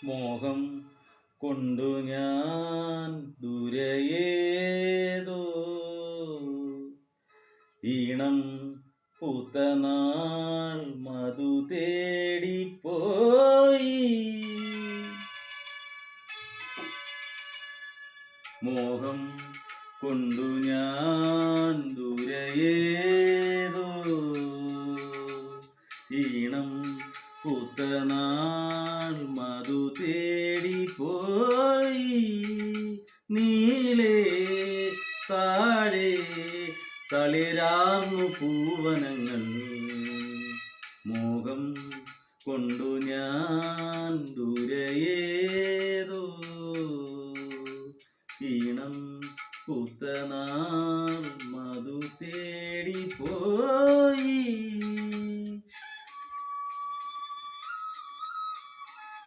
മോഹം കൊണ്ടു ഞാൻ ദൂരയേതോ ഈണം പൂത്തനാൾ മധു തേടിപ്പോയി. മോഹം കൊണ്ടു ഞാൻ ദൂരയേതോ ഈണം പൂത്തനാൾ മധു തേടിപ്പോയി. നീലേ താഴെ തളിരാർന്നു പൂവനങ്ങൾ. മോഹം കൊണ്ടു ഞാൻ ദൂരെ